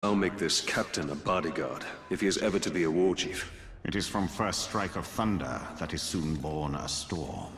I'll make this captain a bodyguard, if he is ever to be a war chief. It is from first strike of thunder that is soon born a storm.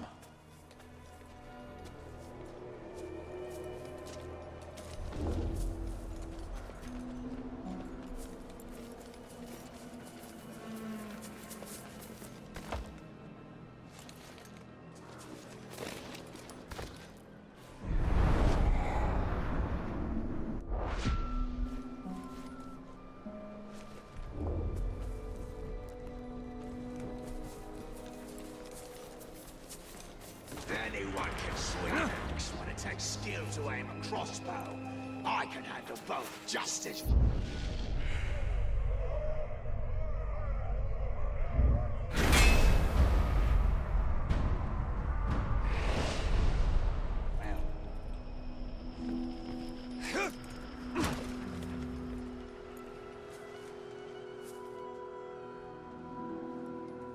Anyone can swing an axe when it takes skill to aim a crossbow. I can handle both just as...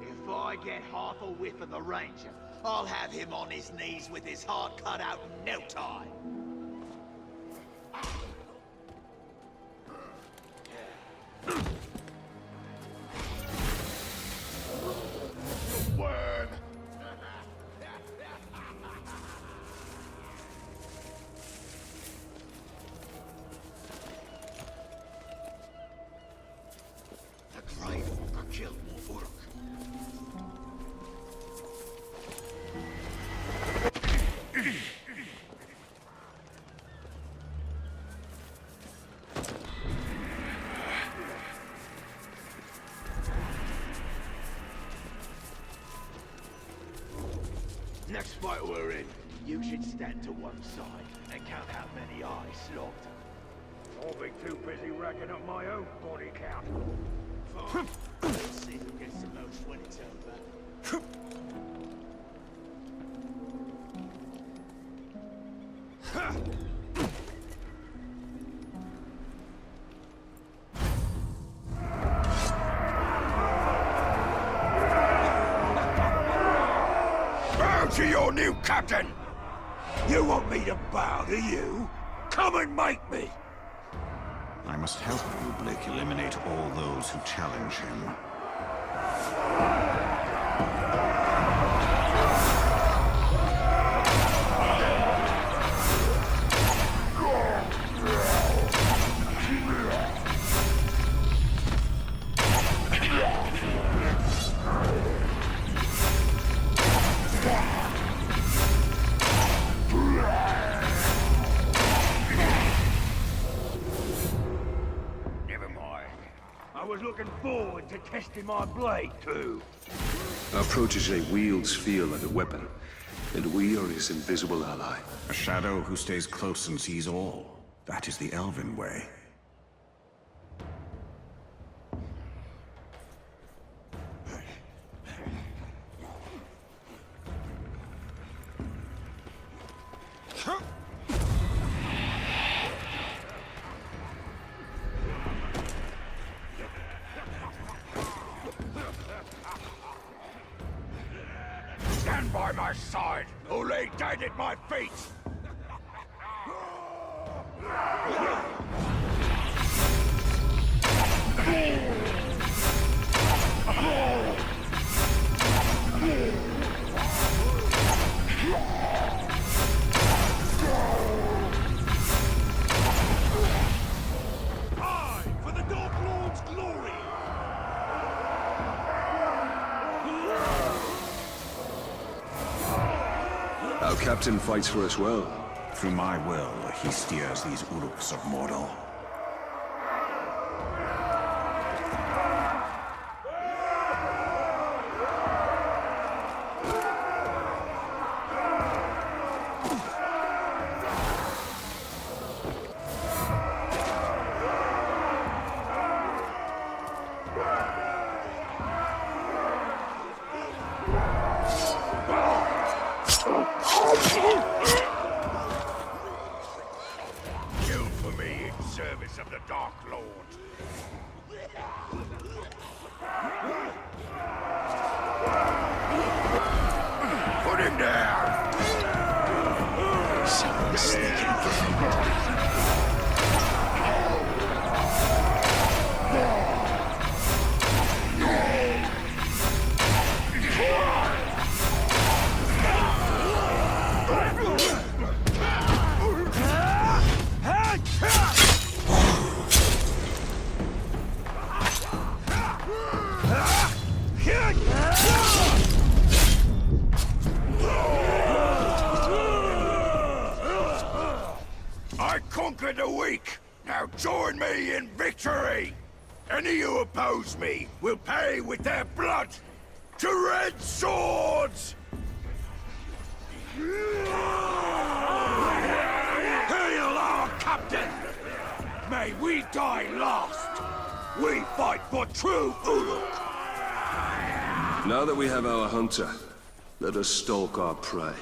If I get half a whiff of the Ranger, I'll have him on his knees with his heart cut out in no time. Worm! The Grave killed Mordor. Next fight we're in, you should stand to one side and count how many I slaughtered. I'll be too busy racking up my own body count. Fine. We'll see who gets the most when it's over. Bow to your new captain! You want me to bow to you? Come and make me! I must help Ublik eliminate all those who challenge him. Never mind. I was looking forward to testing my blade, too. Our protege wields fear like a weapon, and we are his invisible ally. A shadow who stays close and sees all. That is the Elven way. Stand by my side, or lay dead at my feet! Aye, for the Dark Lord's glory! Our captain fights for us well. Through my will, he steers these Uruks of Mordor. Kill for me in service of the Dark Lord. Put him down! Someone's sneaking through. in victory! Any who oppose me will pay with their blood! To red swords! Hail our captain! May we die last! We fight for true Uruk! Now that we have our hunter, let us stalk our prey.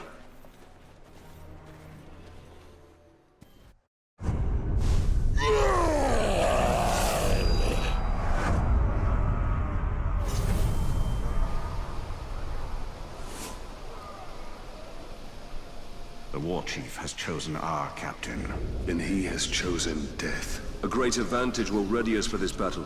The war chief has chosen our captain. And he has chosen death. A great advantage will ready us for this battle.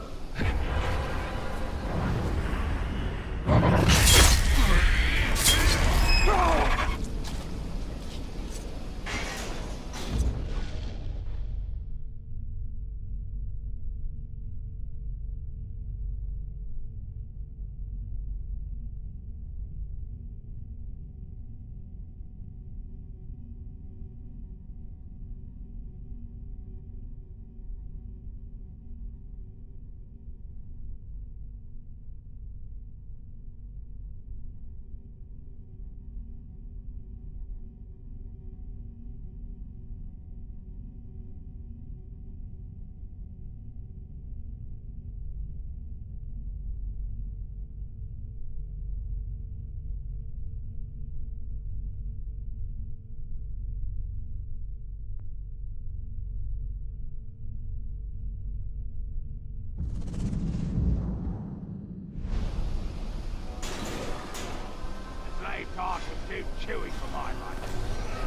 Tart was too chewy for my liking.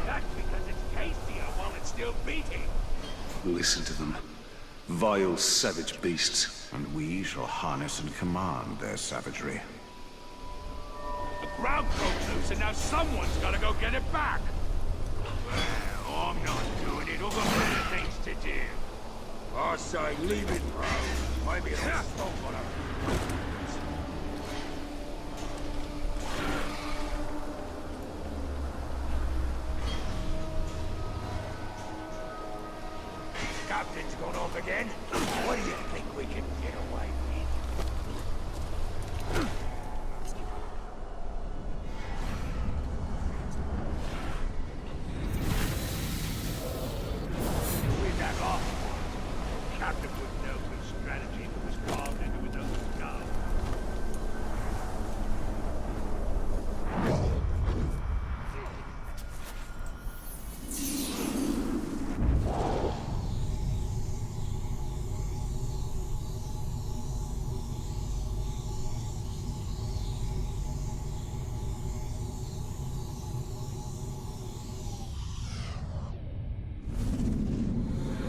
That's because it's tastier while it's still beating. Listen to them. Vile, savage beasts. And we shall harness and command their savagery. The ground broke loose and now someone's gotta go get it back. Well, I'm not doing it. I've got better things to do. I say leave it, bro. Maybe it'll stop what I... Captain's gone off again. What do you think we can get away with? With that off, Captain would know which strategy was carved into his own skull.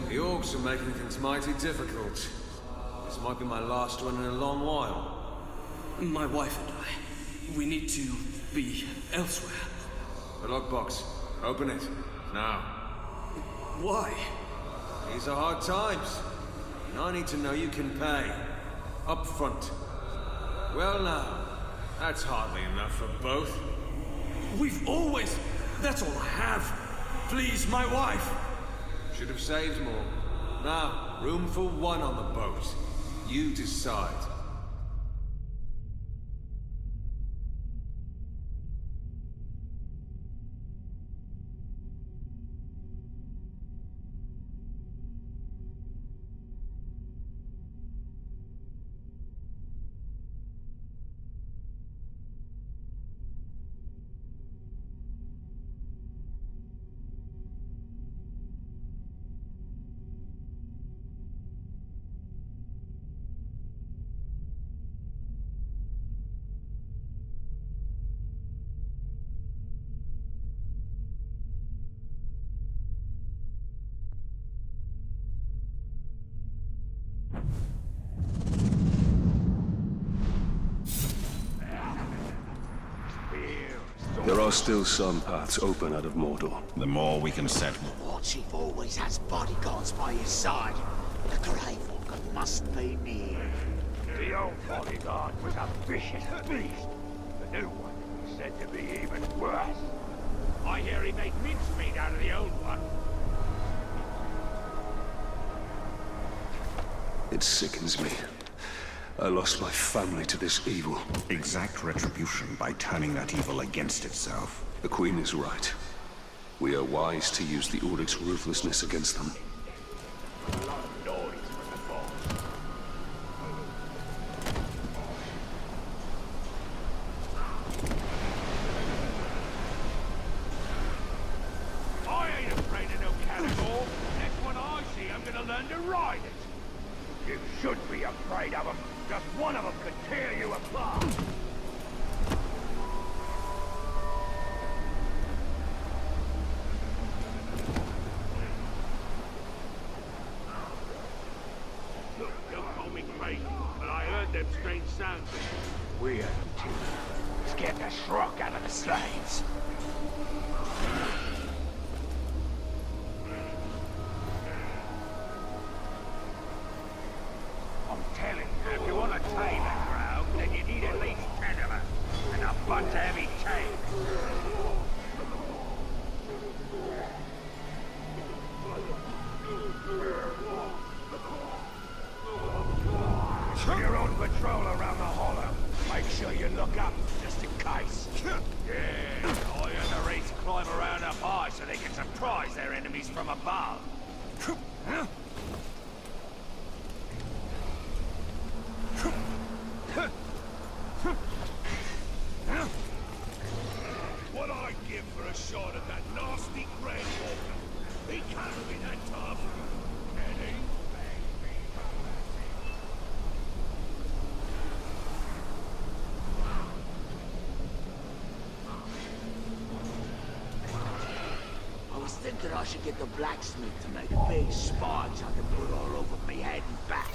The orcs are making things mighty difficult. This might be my last one in a long while. My wife and I, we need to be elsewhere. The lockbox. Open it. Now. Why? These are hard times. And I need to know you can pay. Up front. Well now. That's hardly enough for both. We've always... That's all I have. Please, my wife. Should have saved more. Now, room for one on the boat. You decide. There are still some paths open out of Mordor. The more we can set... The war chief always has bodyguards by his side. The Grave Walker must be near. The old bodyguard was a vicious beast. The new one is said to be even worse. I hear he made mincemeat out of the old one. It sickens me. I lost my family to this evil. Exact retribution by turning that evil against itself. The Queen is right. We are wise to use the Uruk's ruthlessness against them. I ain't afraid of no cannonball. Next one I see, I'm gonna learn to ride it. You should be afraid of them. Just one of them could tear you apart. Look, don't call me crazy, but I heard them strange sounds. We heard them too. Scared the shrock out of the slaves. I'm telling you, if you want to tame a crowd, then you need at least 10 of us. And a bunch of heavy chains. You're on patrol around the hollow. Make sure you look up, just in case. Yeah, I heard the Wraiths climb around up high so they can surprise their enemies from above. What I'd give for a shot at that nasty Grey Walker. He can't be that tough. And he I was thinking I should get the blacksmith to make big spikes I can put all over me head and back.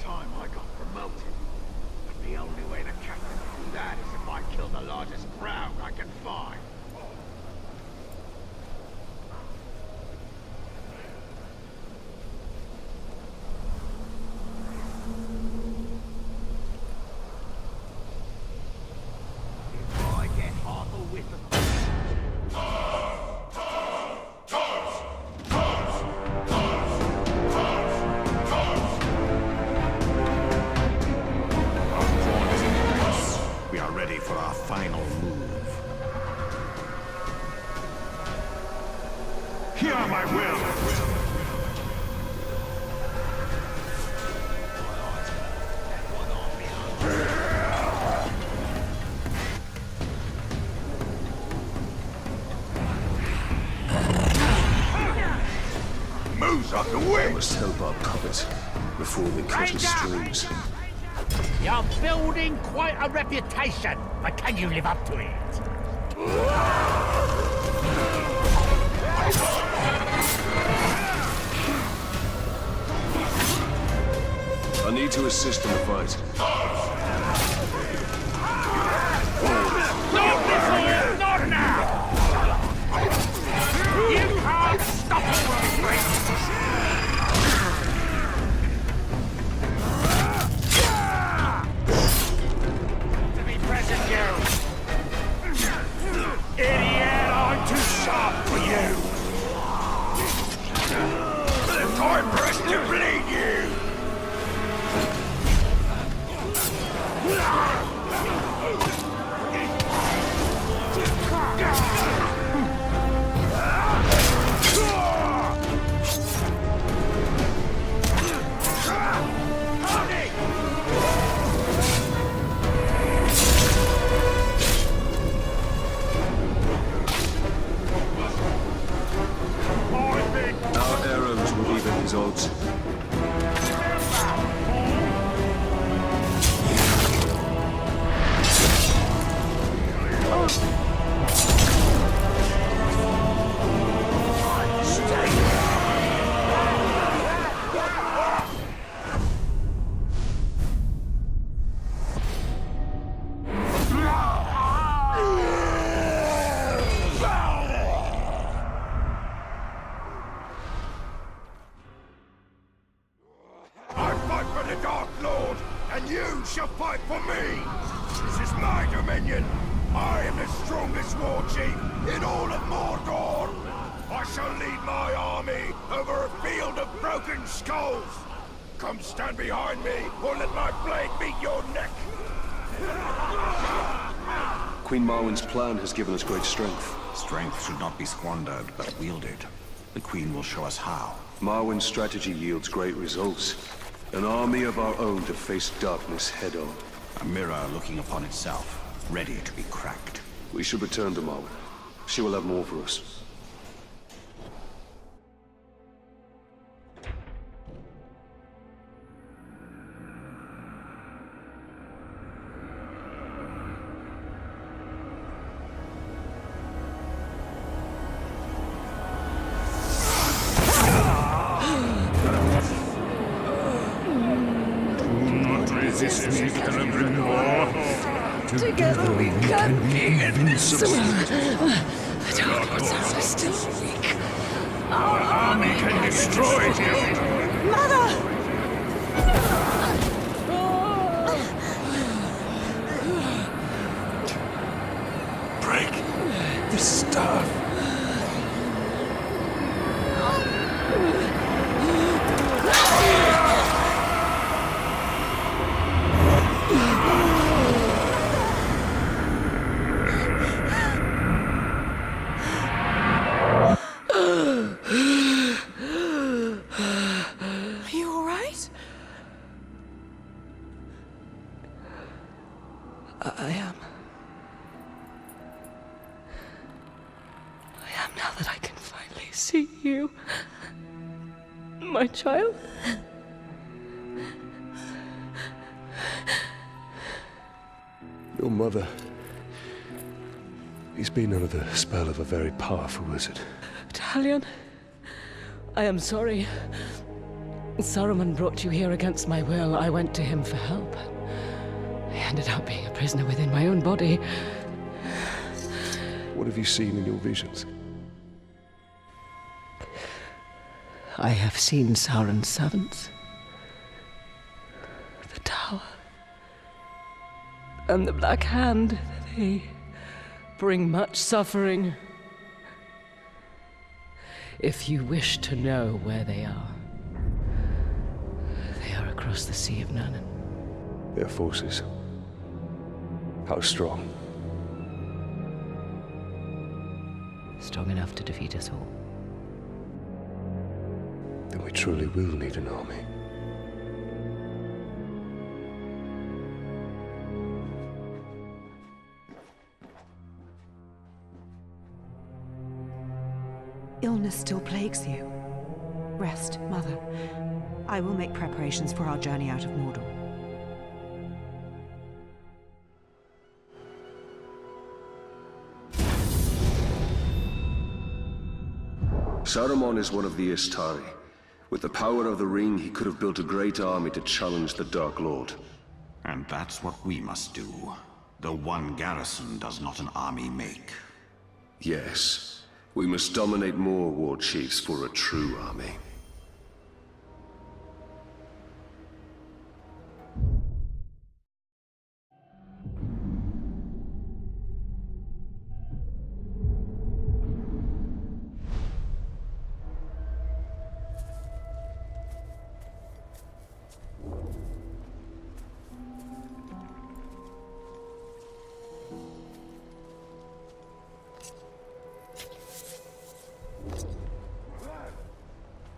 Time I got promoted. But the only way the captain can do that is if I kill the largest crowd I can find. If I get half a whiff of We are ready for our final move. Hear my will! Moves up the I wing! must help our covet before they cut us strings. You're building quite a reputation, but can you live up to it? I need to assist in the fight. Not before, not now! You can't stop all of to be present, you! Idiot, I'm too sharp for you! The time for us to bleed you! Our arrows will even his odds. Dominion. I am the strongest war chief in all of Mordor. I shall lead my army over a field of broken skulls. Come stand behind me, or let my blade meet your neck. Queen Marwen's plan has given us great strength. Strength should not be squandered, but wielded. The Queen will show us how. Marwen's strategy yields great results. An army of our own to face darkness head-on. A mirror looking upon itself, ready to be cracked. We should return to Marwen. She will have more for us. Together we can be invincible. The Dark Lords are still weak. Our army can destroy you. Mother! Break the staff. Are you all right? I am. I am now that I can finally see you. My child. Your mother... He's been under the spell of a very powerful wizard. Talion, I am sorry. Saruman brought you here against my will. I went to him for help. I ended up being a prisoner within my own body. What have you seen in your visions? I have seen Sauron's servants. The tower. And the Black Hand. They bring much suffering. If you wish to know where they are across the Sea of Nanan. Their forces. How strong? Strong enough to defeat us all. Then we truly will need an army. Illness still plagues you. Rest, Mother. I will make preparations for our journey out of Mordor. Saruman is one of the Istari. With the power of the ring, he could have built a great army to challenge the Dark Lord. And that's what we must do. The one garrison does not an army make. Yes. We must dominate more war chiefs for a true army.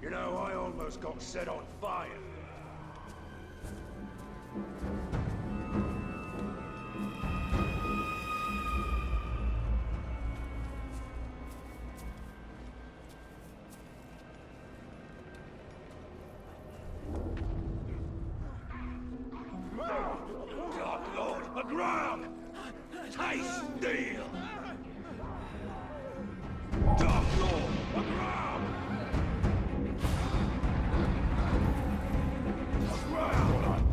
You know, I almost got set on fire. Dark Lord, aground! Taste steel! Dark Lord, aground! Aground!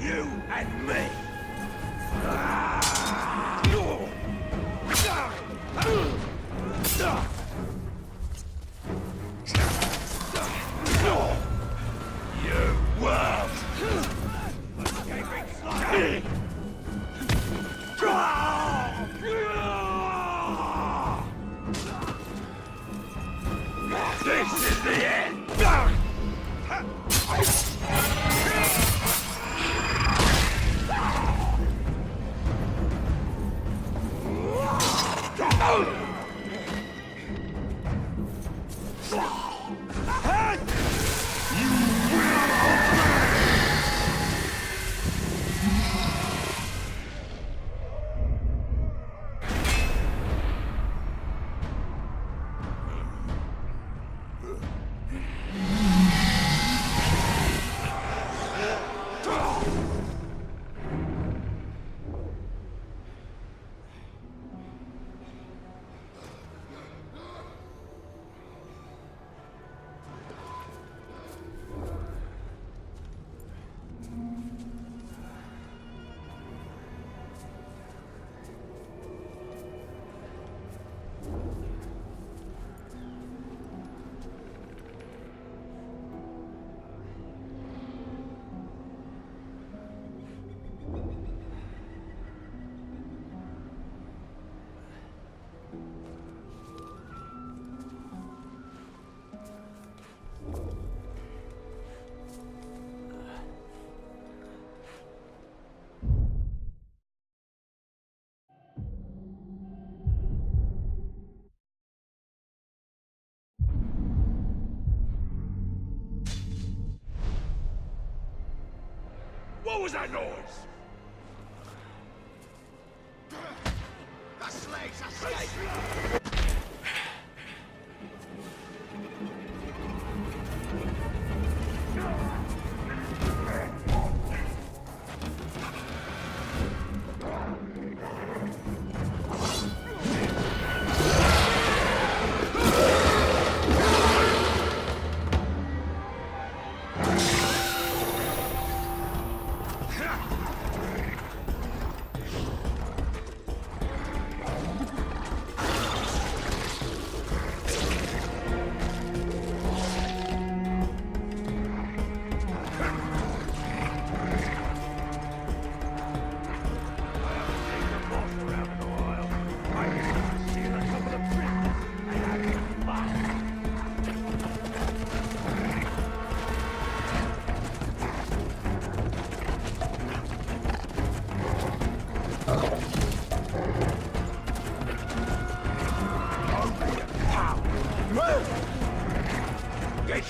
You and me. You world! This is the end! What was that noise? The slaves are escaping!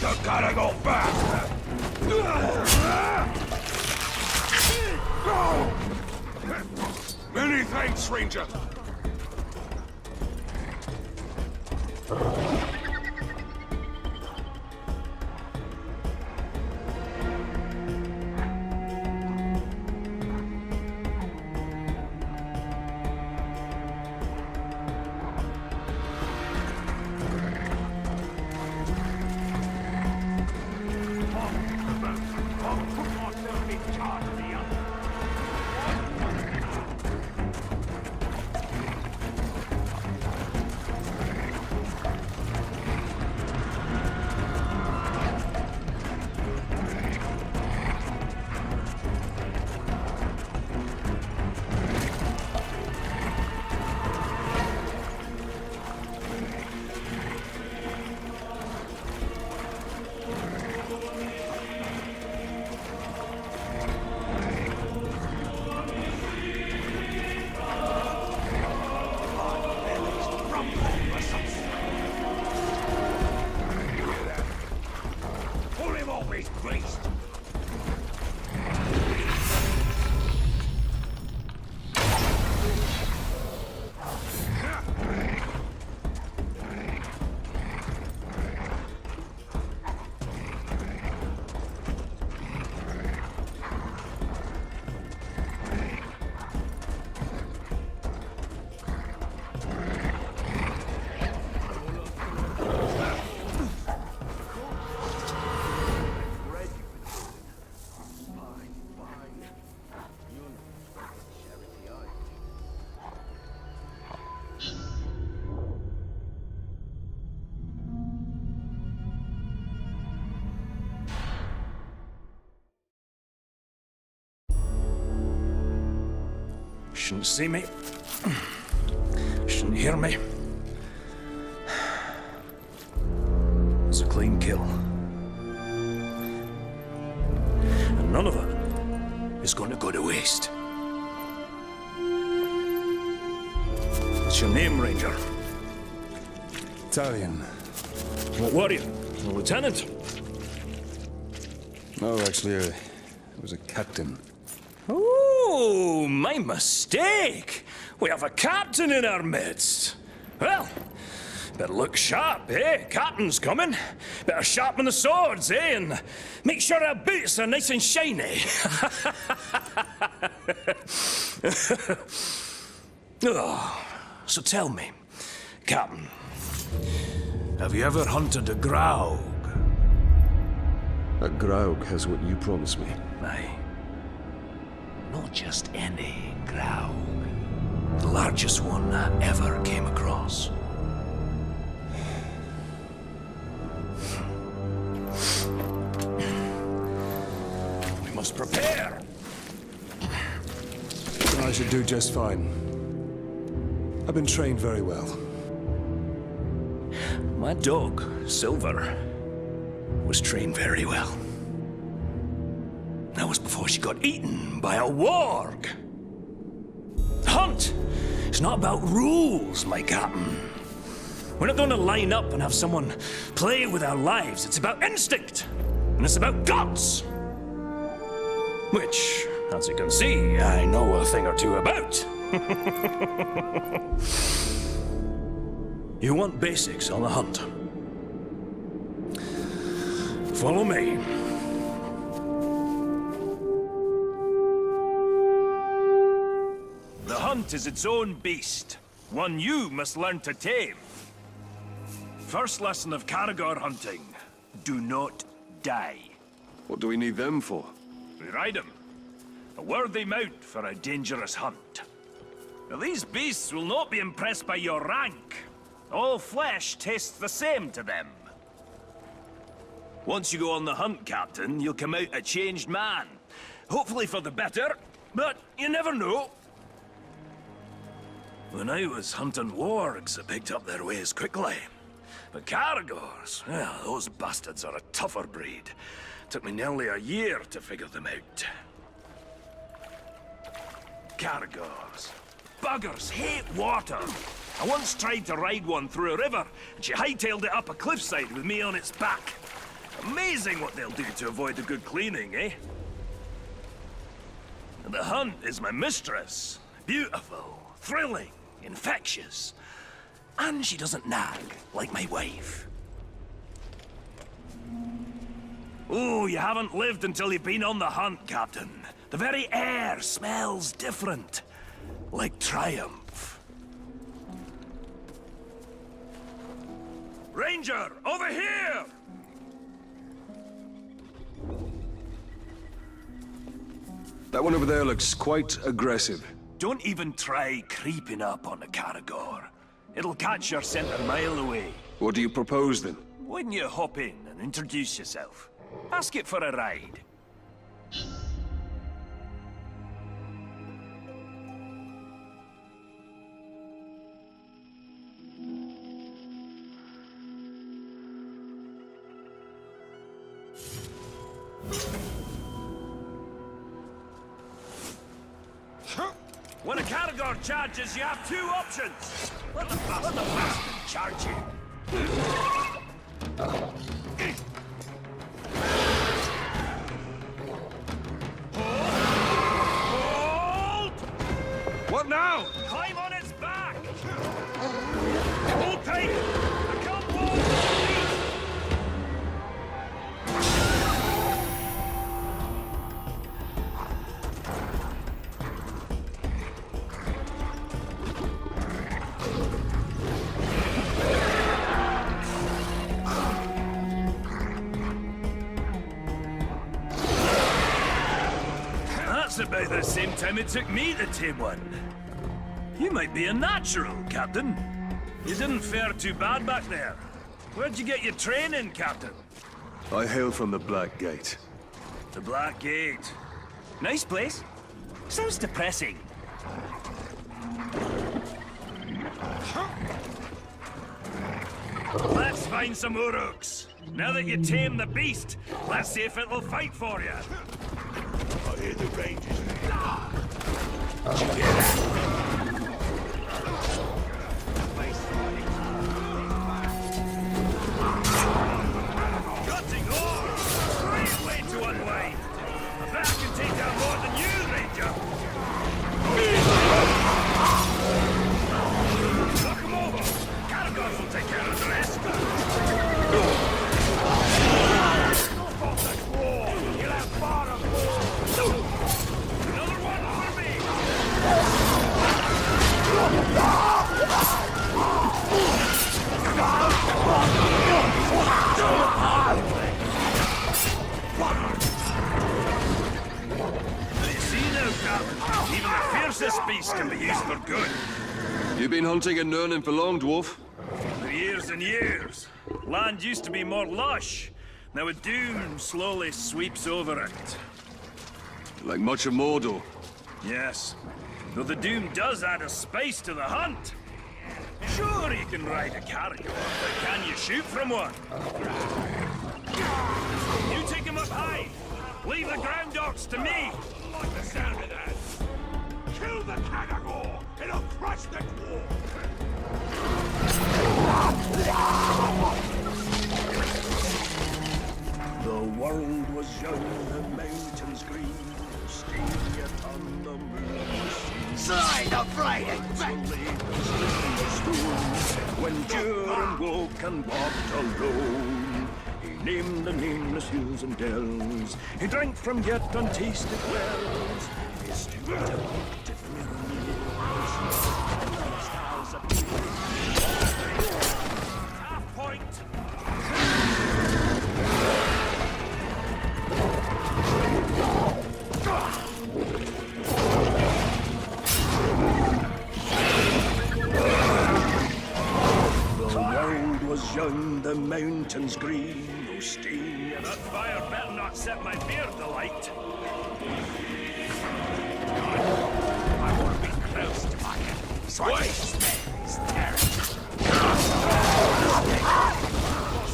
You gotta go faster! Many thanks, Ranger! Shouldn't see me. Shouldn't hear me. It's a clean kill. And none of it is going to go to waste. What's your name, Ranger? Italian. What warrior? A lieutenant? No, actually, I was a captain. Oh, my mistake. We have a captain in our midst. Well, better look sharp, eh? Captain's coming. Better sharpen the swords, eh? And make sure our boots are nice and shiny. Oh, so tell me, Captain, have you ever hunted a Graug? A Graug has what you promised me. Aye. Not just any Graug. The largest one I ever came across. We must prepare! I should do just fine. I've been trained very well. My dog, Silver, was trained very well. That was before she got eaten by a warg. Hunt is not about rules, my captain. We're not going to line up and have someone play with our lives. It's about instinct, and it's about guts. Which, as you can see, I know a thing or two about. You want basics on the hunt? Follow me. The hunt is its own beast, one you must learn to tame. First lesson of Caragor hunting, do not die. What do we need them for? We ride them. A worthy mount for a dangerous hunt. Now, these beasts will not be impressed by your rank. All flesh tastes the same to them. Once you go on the hunt, Captain, you'll come out a changed man. Hopefully for the better, but you never know. When I was hunting wargs, I picked up their ways quickly. But Caragors, well, those bastards are a tougher breed. Took me nearly a year to figure them out. Caragors. Buggers hate water. I once tried to ride one through a river, and she hightailed it up a cliffside with me on its back. Amazing what they'll do to avoid a good cleaning, eh? And the hunt is my mistress. Beautiful, thrilling, infectious. And she doesn't nag, like my wife. Oh, you haven't lived until you've been on the hunt, Captain. The very air smells different. Like triumph. Ranger, over here! That one over there looks quite aggressive. Don't even try creeping up on the Caragor. It'll catch your scent a mile away. What do you propose, then? Wouldn't you hop in and introduce yourself? Ask it for a ride. When a Caragor charges, you have two options. Let the bastard charge you. Hold! What now? Climb on its back! Hold tight! I can't walk! That's about the same time it took me to tame one. You might be a natural, Captain. You didn't fare too bad back there. Where'd you get your training, Captain? I hail from the Black Gate. The Black Gate. Nice place. Sounds depressing. Let's find some Uruks. Now that you tame the beast, let's see if it'll fight for you. I hear the rangers. Cutting ore! Great way to unwind. I bet I can take down more than you, Ranger. Knock 'em over. Caragors will take care of the rest. You'll have far of more. Another one for me. You see now, Captain? Even the fiercest beast can be used for good. You been hunting in Nurnin for long, Dwarf? For years and years. Land used to be more lush. Now a doom slowly sweeps over it. Like much of Mordor. Yes. Though the doom does add a spice to the hunt. Sure, you can ride a carrier, but can you shoot from one? You take him up high. Leave the ground dogs to me. I like the sound of that. Kill the Caragor. It'll crush the dwarf. The world was young, the mountains green, stay upon the moon. Side of Friday. When Durin woke and walked alone, he named the nameless hills and dells. He drank from yet untasted wells. His steward to half point. Was young, the mountains green, no stain. That fire better not set my beard alight. I want to be close to my enemy, so I can smell his terror.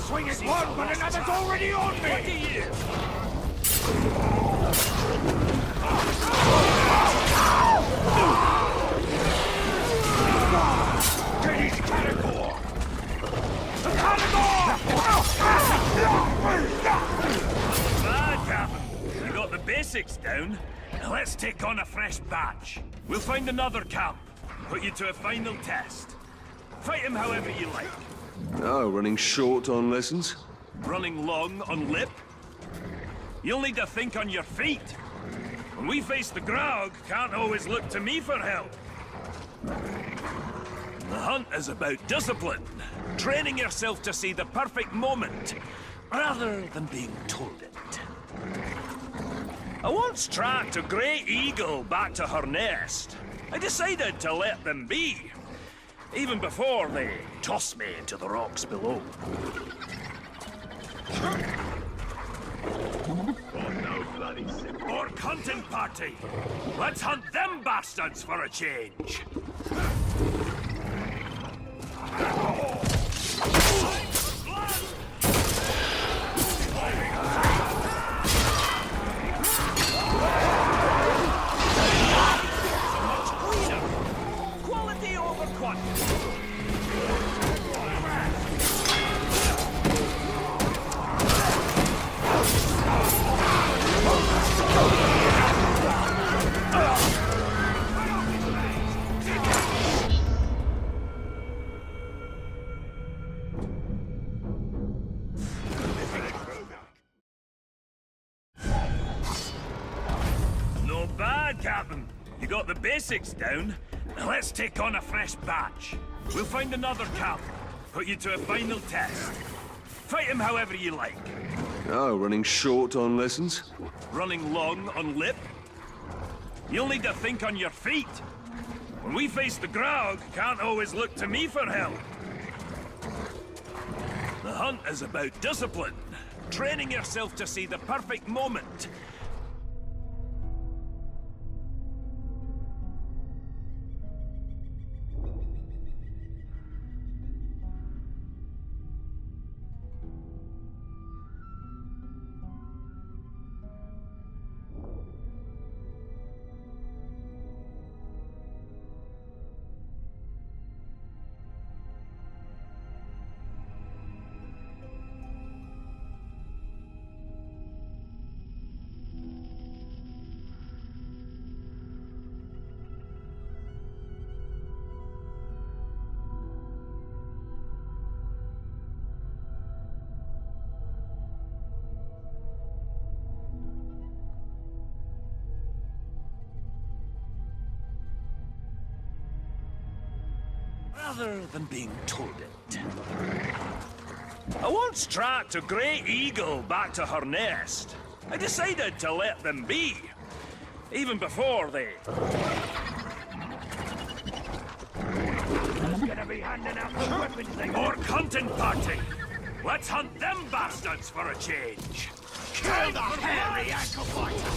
Swing at one, but another's already on me! 20 years! Get his Caragor! Bad, Captain. You got the basics down. Now let's take on a fresh batch. We'll find another camp. Put you to a final test. Fight him however you like. Oh, running short on lessons? Running long on lip. You'll need to think on your feet. When we face the Graug, can't always look to me for help. The hunt is about discipline. Training yourself to see the perfect moment, rather than being told it. I once tracked a grey eagle back to her nest. I decided to let them be, even before they tossed me into the rocks below. Orc hunting party! Let's hunt them bastards for a change! Quality over quantity. No bad, Captain. You got the basics down. Now let's take on a fresh batch. We'll find another camp. Put you to a final test. Fight him however you like. Oh, running short on lessons? Running long on lip. You'll need to think on your feet. When we face the Graug, can't always look to me for help. The hunt is about discipline. Training yourself to see the perfect moment. rather than being told it. I once tracked a great eagle back to her nest. I decided to let them be, even before they... Gonna be handing out the weapons they More hunting party! Let's hunt them bastards for a change! kill the hairy ankle fighter!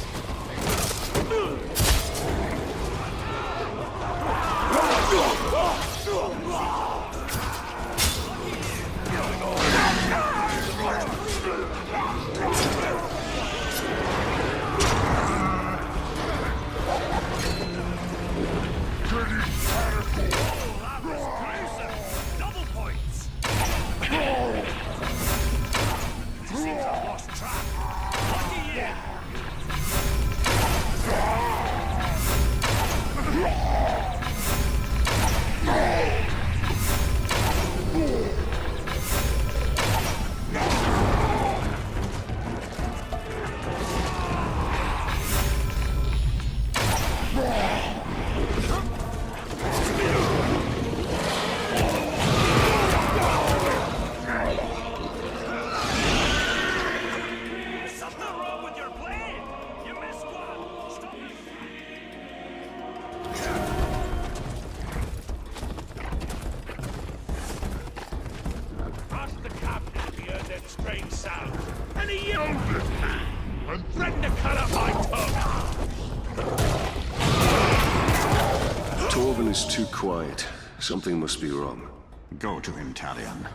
Double points! Seems I've lost track. Lucky you! Something wrong with your blade! You missed one! Stop it! Ask the captain if he heard them strange sounds. And he yelled and threatened to cut up my tongue. Torvin is too quiet. Something must be wrong. Go to him, Talion.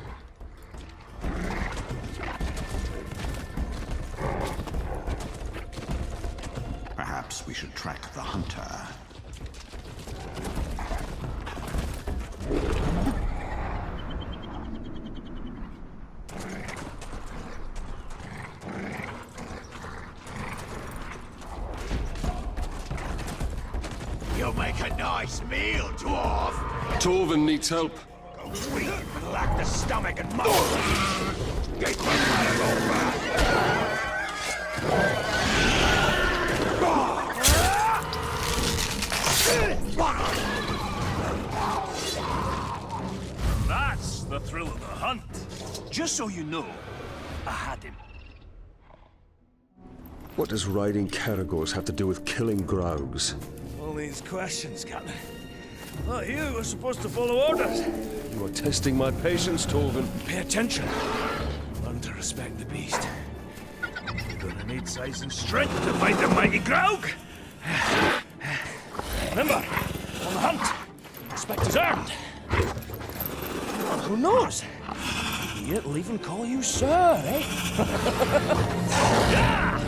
Perhaps we should track the hunter. You'll make a nice meal, Dwarf. Torvin needs help. Go sweet and lack the stomach and muscle. Get my animal back. That's the thrill of the hunt. Just so you know, I had him. What does riding Caragors have to do with killing Graugs? All these questions, Captain. Well, you were supposed to follow orders. You are testing my patience, Torvin. Pay attention. Learn to respect the beast. You're gonna need size and strength to fight the mighty Graug. Remember, on the hunt, respect is earned. And who knows? He'll even call you sir, eh? Yeah!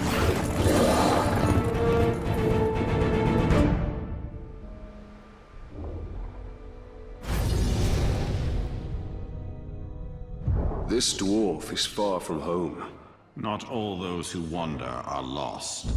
This dwarf is far from home. Not all those who wander are lost.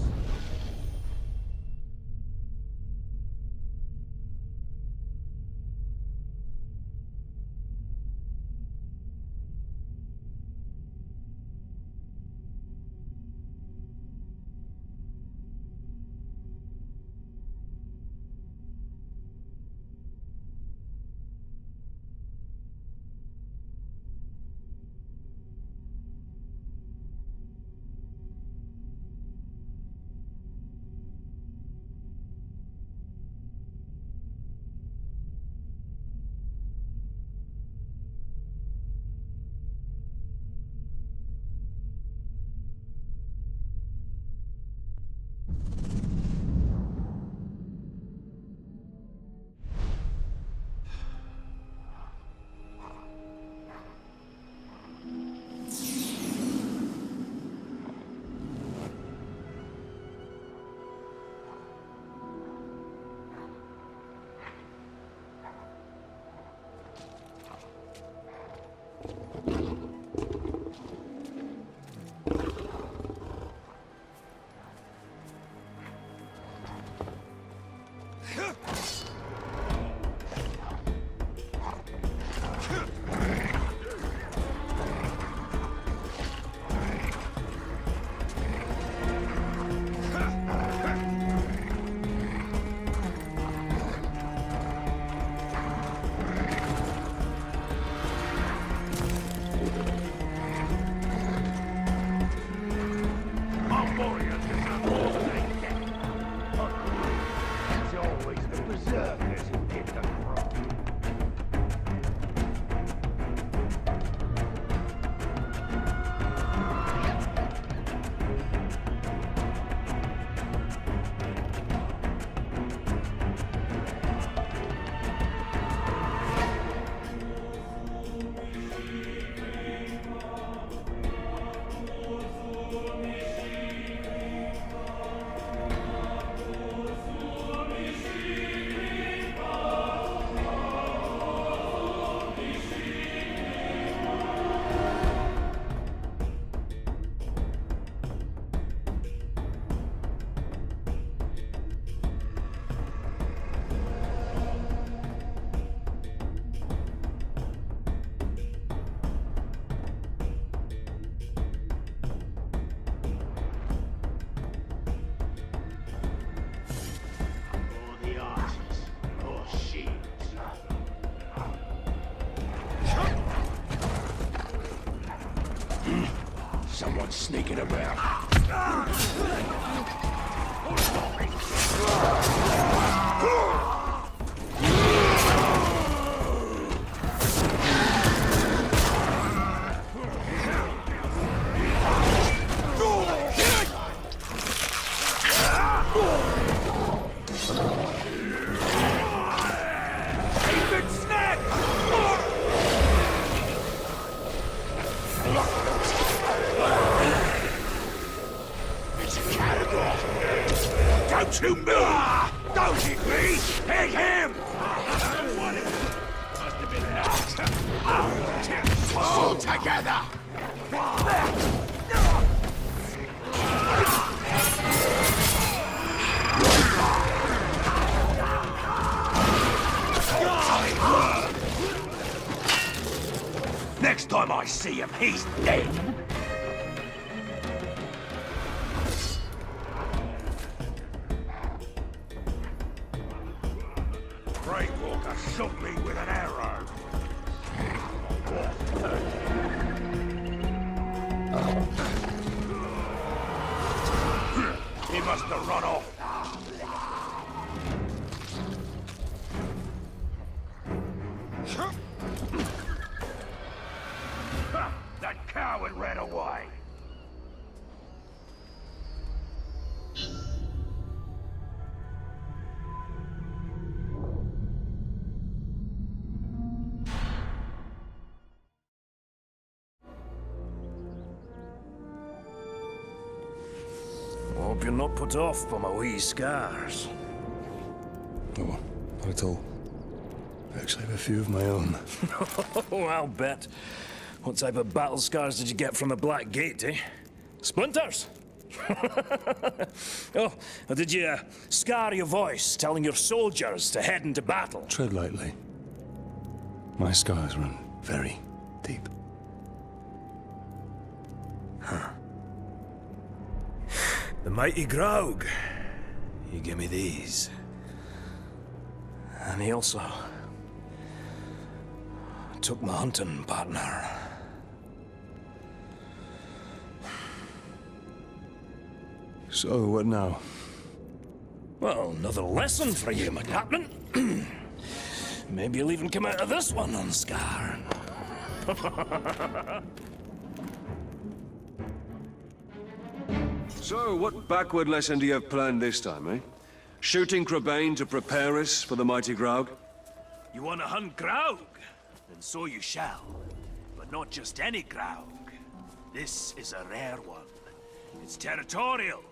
Someone's sneaking about. Don't you move! Don't hit me! Hit him! All together! Next time I see him, he's dead! Shot me with an arrow. He must have run off. That coward ran away. Hope you're not put off by my wee scars. No, not at all. I actually have a few of my own. Oh, I'll bet. What type of battle scars did you get from the Black Gate, eh? Splinters? Oh, or did you scar your voice telling your soldiers to head into battle? Tread lightly. My scars run very deep. The mighty Graug. He gave me these. And he also took my hunting partner. So, what now? Well, another lesson for you, my captain. Maybe you'll even come out of this one unscarred. So, what backward lesson do you have planned this time, eh? Shooting Crebain to prepare us for the mighty Graug? You want to hunt Graug? Then so you shall. But not just any Graug. This is a rare one. It's territorial.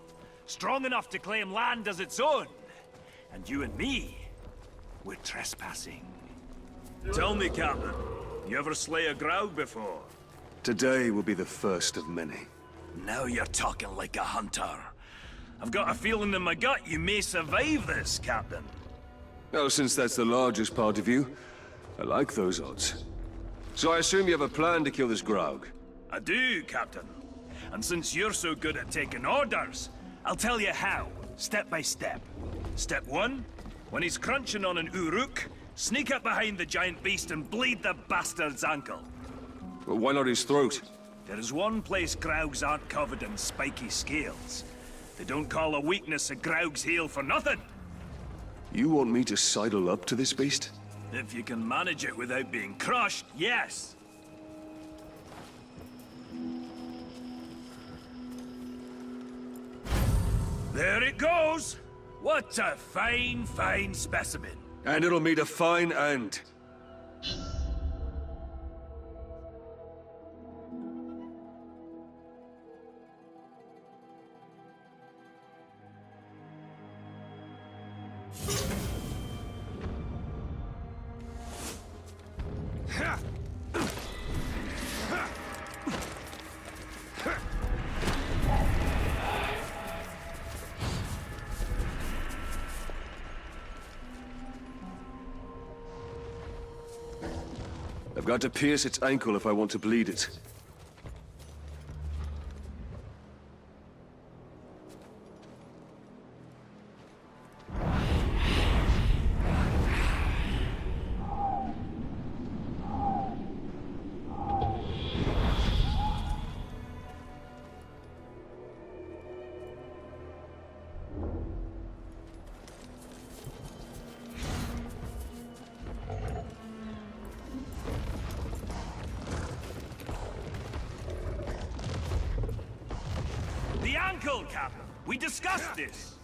Strong enough to claim land as its own. And you and me, we're trespassing. Tell me, Captain, you ever slay a Graug before? Today will be the first of many. Now you're talking like a hunter. I've got a feeling in my gut you may survive this, Captain. Well, since that's the largest part of you, I like those odds. So I assume you have a plan to kill this Graug? I do, Captain. And since you're so good at taking orders, I'll tell you how, step by step. Step 1, when he's crunching on an Uruk, sneak up behind the giant beast and bleed the bastard's ankle. Well, why not his throat? There is one place Graugs aren't covered in spiky scales. They don't call a weakness a Graug's heel for nothing. You want me to sidle up to this beast? If you can manage it without being crushed, yes. There it goes! What a fine, fine specimen. And it'll meet a fine end. I've got to pierce its ankle if I want to bleed it. ankle, Captain. We discussed this.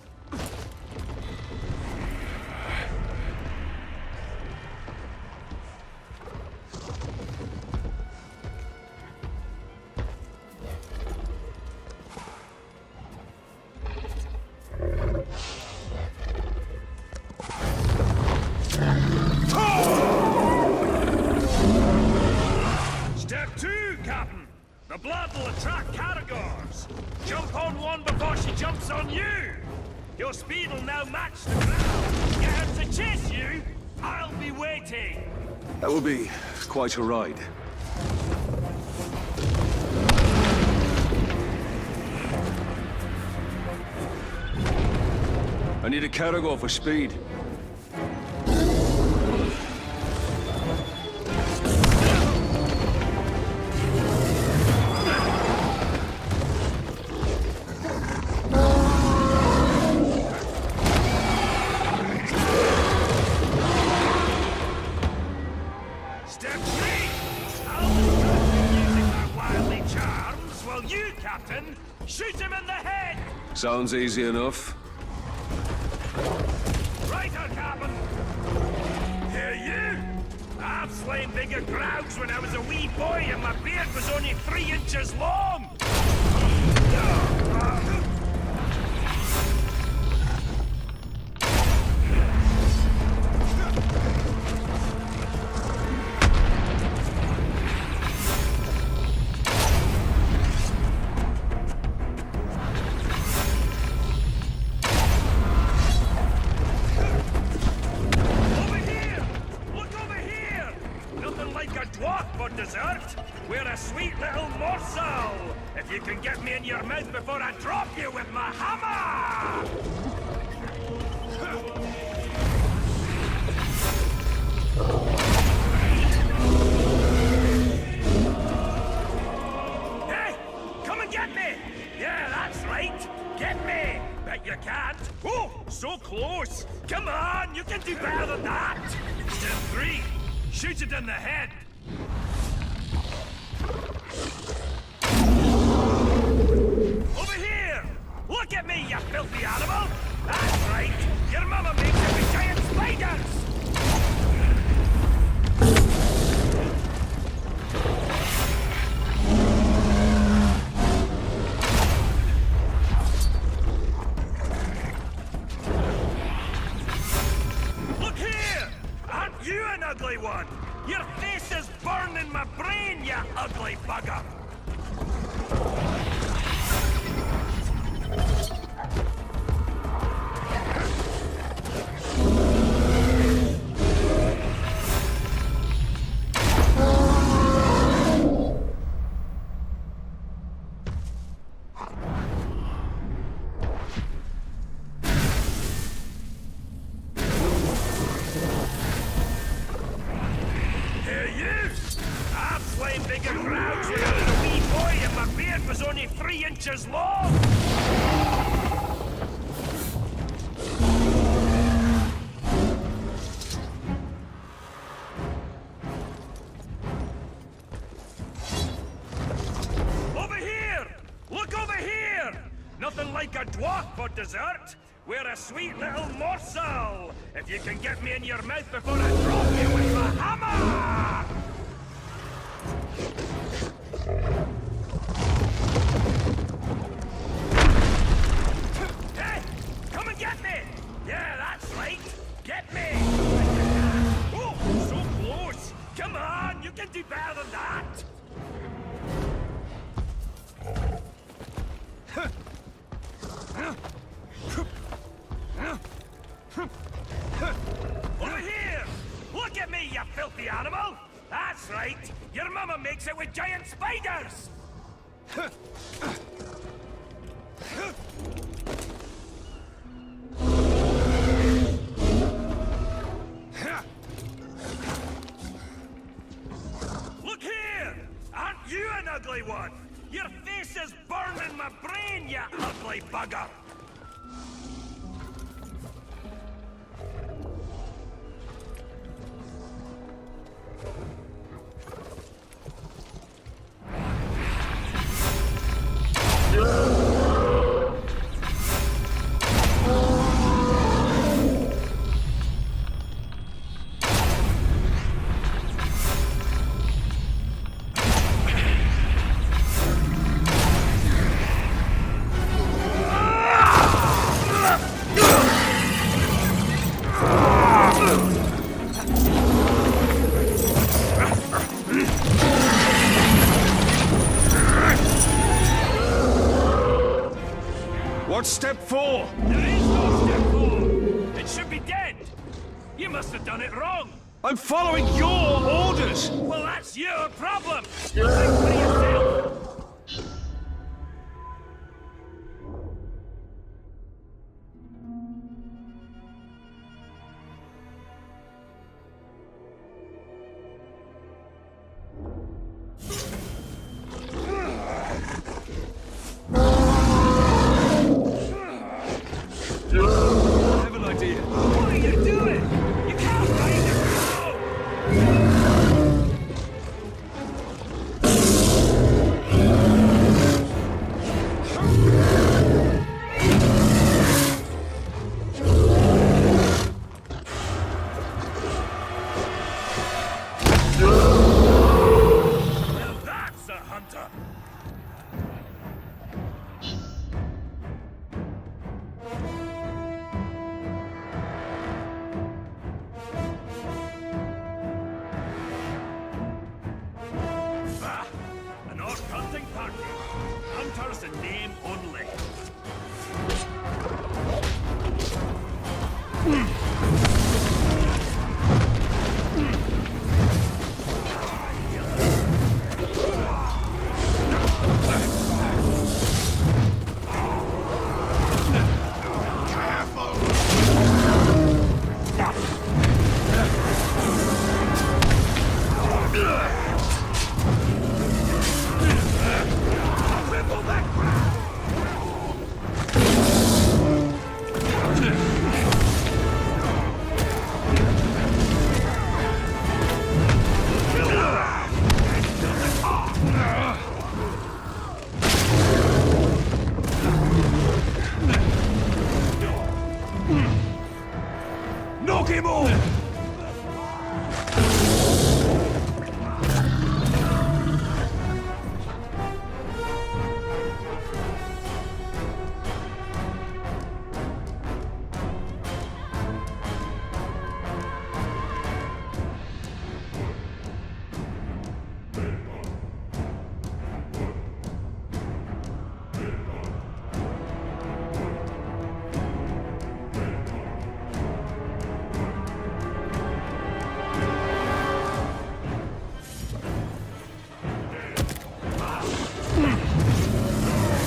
Step 2, Captain. The blood will attract Caragors. Jump on one before she jumps on you. Your speed will now match the ground. Get her to chase you. I'll be waiting. That will be quite a ride. I need a Caragor for speed. Step 3! I'll distract him using my wily charms, while you, Captain, shoot him in the head! Sounds easy enough. Righto, Captain! Hear you? I've slain bigger crowds when I was a wee boy and my beard was only 3 inches long! Over here! Look over here! Nothing like a dwarf for dessert. We're a sweet little morsel. If you can get me in your mouth before I drop you with my hammer! Hey! Come and get me! Yeah, that's right! Get me! Bet you can't! Oh, so close! Come on, you can do better than that! Step 3, shoot it in the head! Over here! Look at me, you filthy animal! That's right! Your mama makes it with giant spiders! Look here! Aren't you an ugly one? Your face is burning my brain, you ugly bugger! Here you! I've slain bigger crowds when I was a wee boy and my beard was only 3 inches long! Over here! Look over here! Nothing like a dwarf for dessert! We're a sweet little morsel! If you can get me in your mouth before I drop you with my hammer! Hey! Come and get me! Yeah, that's right! Get me! Oh, so close! Come on, you can do better than that! Over here! Look at me, you filthy animal! That's right! Your mama makes it with giant spiders! Look here! Aren't you an ugly one? Your face is burning my brain, you ugly bugger! What's step 4? There is no step 4! It should be dead! You must have done it wrong! I'm following your orders! Well, that's your problem! You think for yourself! I have an idea. What are you doing? You can't find it! Well, that's a hunter! An orc hunting party. Hunters in name only. Knock him off!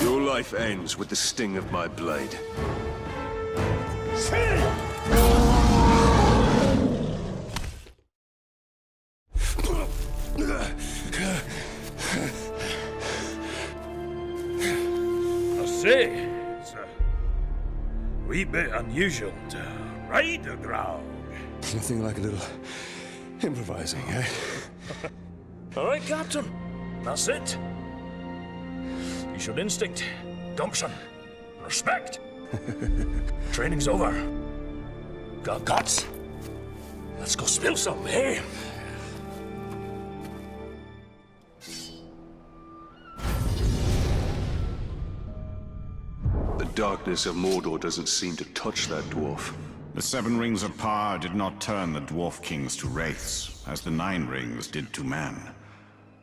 Your life ends with the sting of my blade. I say, it's a wee bit unusual to ride a Graug. Nothing like a little improvising, eh? All right, Captain. That's it. You showed instinct, gumption, respect. Training's over. Got guts. Let's go spill some, eh? The darkness of Mordor doesn't seem to touch that dwarf. The 7 rings of power did not turn the dwarf kings to wraiths, as the 9 rings did to man.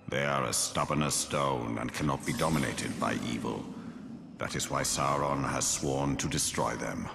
They are as stubborn as stone and cannot be dominated by evil. That is why Sauron has sworn to destroy them.